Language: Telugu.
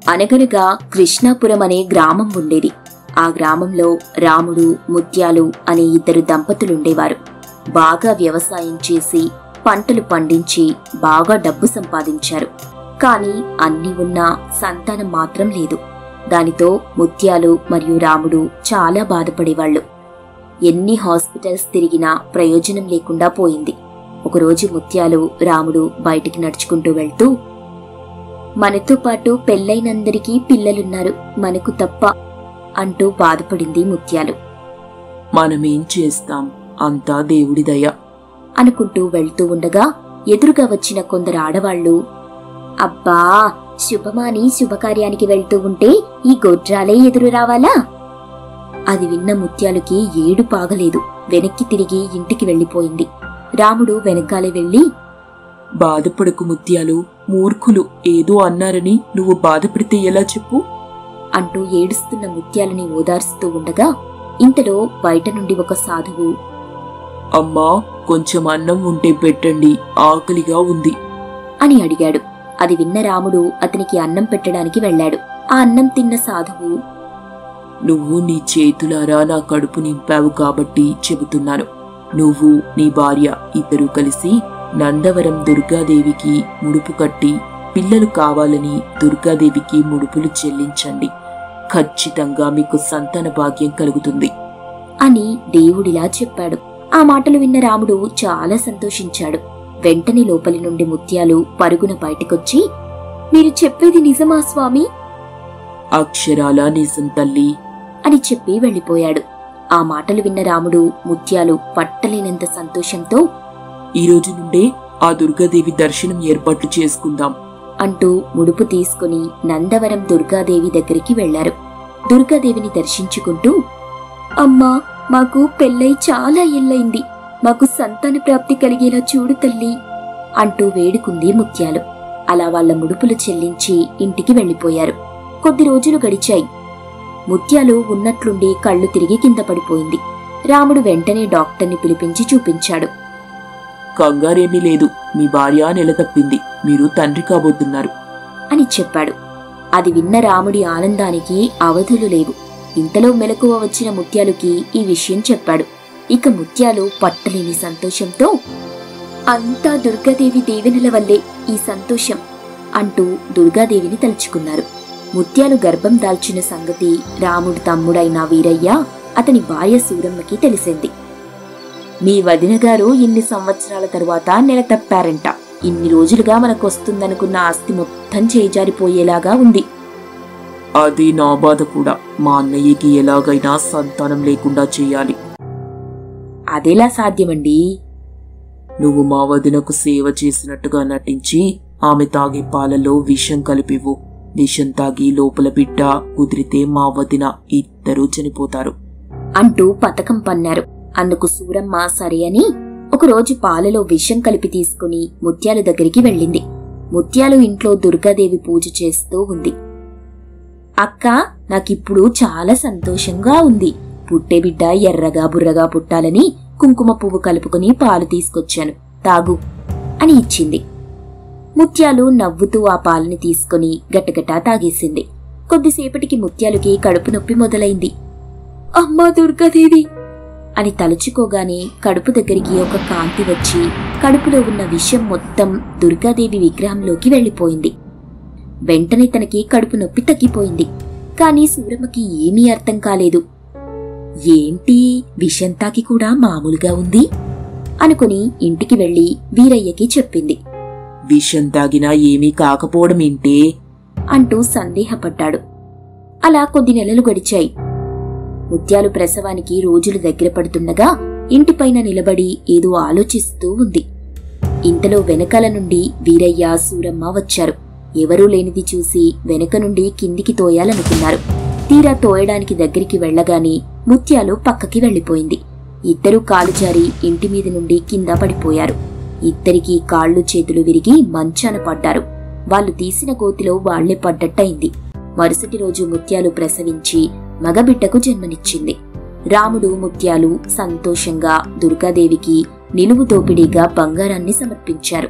అనగనగా కృష్ణాపురం అనే గ్రామం ఉండేది. ఆ గ్రామంలో రాముడు, ముత్యాలు అనే ఇద్దరు దంపతులుండేవారు. బాగా వ్యవసాయం చేసి పంటలు పండించి బాగా డబ్బు సంపాదించారు. కాని అన్ని ఉన్నా సంతానం మాత్రం లేదు. దానితో ముత్యాలు మరియు రాముడు చాలా బాధపడేవాళ్లు. ఎన్ని హాస్పిటల్స్ తిరిగినా ప్రయోజనం లేకుండా పోయింది. ఒకరోజు ముత్యాలు, రాముడు బయటికి నడుచుకుంటూ వెళ్తూ, మనతో పాటు పెళ్లైనందరికీ పిల్లలున్నారు, మనకు తప్ప అంటూ బాధపడింది ముత్యాలు. మనమేం చేస్తాం, అంతా దేవుడి దయ అనుకుంటూ వెళ్తూ ఉండగా ఎదురుగా వచ్చిన కొందరు ఆడవాళ్లు, అబ్బా, శుభమాని శుభకార్యానికి వెళ్తూ ఉంటే ఈ గొడ్రాలే ఎదురు రావాలా? అది విన్న ముత్యాలుకి ఏడు పాగలేదు. వెనక్కి తిరిగి ఇంటికి వెళ్లిపోయింది. రాముడు వెనకాలే వెళ్లి, బాధపడకు ముత్యాలు, మూర్ఖులు ఏదో అన్నారని నువ్వు బాధపడితే ఎలా చెప్పు అంటూ ఏడుస్తున్న ముత్యాలని ఓదార్స్తూ ఉండగా ఇంతలో బయట నుండి ఒక సాధువు, అమ్మా, కొంచెం అన్నం ఉంటే పెట్టండి, ఆకలిగా ఉంది అని అడిగాడు. అది విన్న రాముడు అతనికి అన్నం పెట్టడానికి వెళ్లాడు. ఆ అన్నం తిన్న సాధువు, నువ్వు నీ చేతులారా నా కడుపు నింపావు కాబట్టి చెబుతున్నాను. నువ్వు, నీ భార్య ఇద్దరూ కలిసి నందవరం దుర్గాదేవికి ముడుపు కట్టి పిల్లలు కావాలని దుర్గాదేవికి ముడుపులు చెల్లించండి. ఖచ్చితంగా మీకు సంతాన భాగ్యం కలుగుతుంది అని దేవుడిలా చెప్పాడు. ఆ మాటలు విన్న రాముడు చాలా సంతోషించాడు. వెంటనే లోపలి నుండి ముత్యాలు పరుగున బయటకొచ్చి, మీరు చెప్పేది నిజమా స్వామి? అక్షరాల నిజం తల్లి అని చెప్పి వెళ్లిపోయాడు. ఆ మాటలు విన్న రాముడు, ముత్యాలు పట్టలేనంత సంతోషంతో, ఈ రోజు నుండే ఆ దుర్గాదేవి దర్శనం ఏర్పాట్లు చేసుకుందాం అంటూ ముడుపు తీసుకుని నందవరం దుర్గాదేవి దగ్గరికి వెళ్లారు. దుర్గాదేవిని దర్శించుకుంటూ, అమ్మా, మాకు పెళ్ళై చాలా ఏళ్లైంది, మాకు సంతాన ప్రాప్తి కలిగేలా చూడు తల్లి అంటూ వేడుకుంది ముత్యాలు. అలా వాళ్ల ముడుపులు చెల్లించి ఇంటికి వెళ్లిపోయారు. కొద్ది రోజులు గడిచాయి. ముత్యాలు ఉన్నట్లుండి కళ్ళు తిరిగి కింద పడిపోయింది. రాముడు వెంటనే డాక్టర్ని పిలిపించి చూపించాడు. కంగారేమీ లేదు, మీ భార్య నెల తప్పింది, మీరు తండ్రి కాబోతున్నారు అని చెప్పాడు. అది విన్న రాముడి ఆనందానికి అవధులు లేవు. ఇంతలో మెలకువ వచ్చిన ముత్యాలుకి ఈ విషయం చెప్పాడు. ఇక ముత్యాలు పట్టలేని సంతోషంతో, అంతా దుర్గాదేవి దీవెనల వల్లే ఈ సంతోషం అంటూ దుర్గాదేవిని తలుచుకున్నారు. ముత్యాలు గర్భం దాల్చిన సంగతి రాముడి తమ్ముడైన వీరయ్య, అతని భార్య సూరమ్మకి తెలిసింది. మీ వదినగారు ఇన్ని సంవత్సరాల తరువాత నెల తప్పారంట. ఇన్ని రోజులుగా మనకొస్తుందనుకున్న ఆస్తి మొత్తం చేజారిపోయేలాగా ఉంది. అది నా బాధ కూడా. మా అన్నయ్యకి ఎలాగైనా సంతానం లేకుండా చెయ్యాలి. అదెలా సాధ్యమండి? నువ్వు మా వదినకు సేవ చేసినట్టుగా నటించి ఆమె తాగే పాలలో విషం కలిపివు. విషం తాగి లోపల బిడ్డ కుదిరితే మా వదిన ఇద్దరూ చనిపోతారు అంటూ పథకం పన్నారు. అందుకు సూరమ్మ సరే అని ఒకరోజు పాలలో విషం కలిపి తీసుకుని ముత్యాలు దగ్గరికి వెళ్ళింది. ముత్యాలు ఇంట్లో దుర్గాదేవి పూజ చేస్తూ ఉంది. అక్క, నాకిప్పుడు చాలా సంతోషంగా ఉంది. పుట్టే బిడ్డ ఎర్రగా బుర్రగా పుట్టాలని కుంకుమ పువ్వు కలుపుకుని పాలు తీసుకొచ్చాను, తాగు అని ఇచ్చింది. ముత్యాలు నవ్వుతూ ఆ పాలని తీసుకుని గటగటా తాగేసింది. కొద్దిసేపటికి ముత్యాలుకి కడుపు నొప్పి మొదలైంది. అమ్మా దుర్గాదేవి అని తలుచుకోగానే కడుపు దగ్గరికి ఒక కాంతి వచ్చి కడుపులో ఉన్న విషం మొత్తం దుర్గాదేవి విగ్రహంలోకి వెళ్లిపోయింది. వెంటనే తనకి కడుపు నొప్పి తగ్గిపోయింది. కాని సూరమ్మకి ఏమీ అర్థం కాలేదు. ఏంటి, విషం తాకి కూడా మామూలుగా ఉంది అనుకుని ఇంటికి వెళ్లి వీరయ్యకి చెప్పింది. విషం తాగినా ఏమీ కాకపోవడమేంటే అంటూ సందేహపడ్డాడు. అలా కొద్ది నెలలు గడిచాయి. ముత్యాలు ప్రసవానికి రోజులు దగ్గర పడుతుండగా ఇంటిపైన నిలబడి ఏదో ఆలోచిస్తూ ఉంది. ఇంతలో వెనకాల నుండి వీరయ్య, సూరమ్మ వచ్చారు. ఎవరూ లేనిది చూసి వెనక నుండి కిందికి తోయాలనుకున్నారు. తీరా తోయడానికి దగ్గరికి వెళ్లగానే ముత్యాలు పక్కకి వెళ్లిపోయింది. ఇద్దరూ కాలు జారి ఇంటి మీద నుండి కింద పడిపోయారు. ఇద్దరికీ కాళ్ళు చేతులు విరిగి మంచాన పడ్డారు. వాళ్ళు తీసిన గోతిలో వాళ్లే పడ్డట్టయింది. మరుసటి రోజు ముత్యాలు ప్రసవించి మగబిడ్డకు జన్మనిచ్చింది. రాముడు, ముత్యాలు సంతోషంగా దుర్గాదేవికి నిలువు దోపిడీగా బంగారాన్ని సమర్పించారు.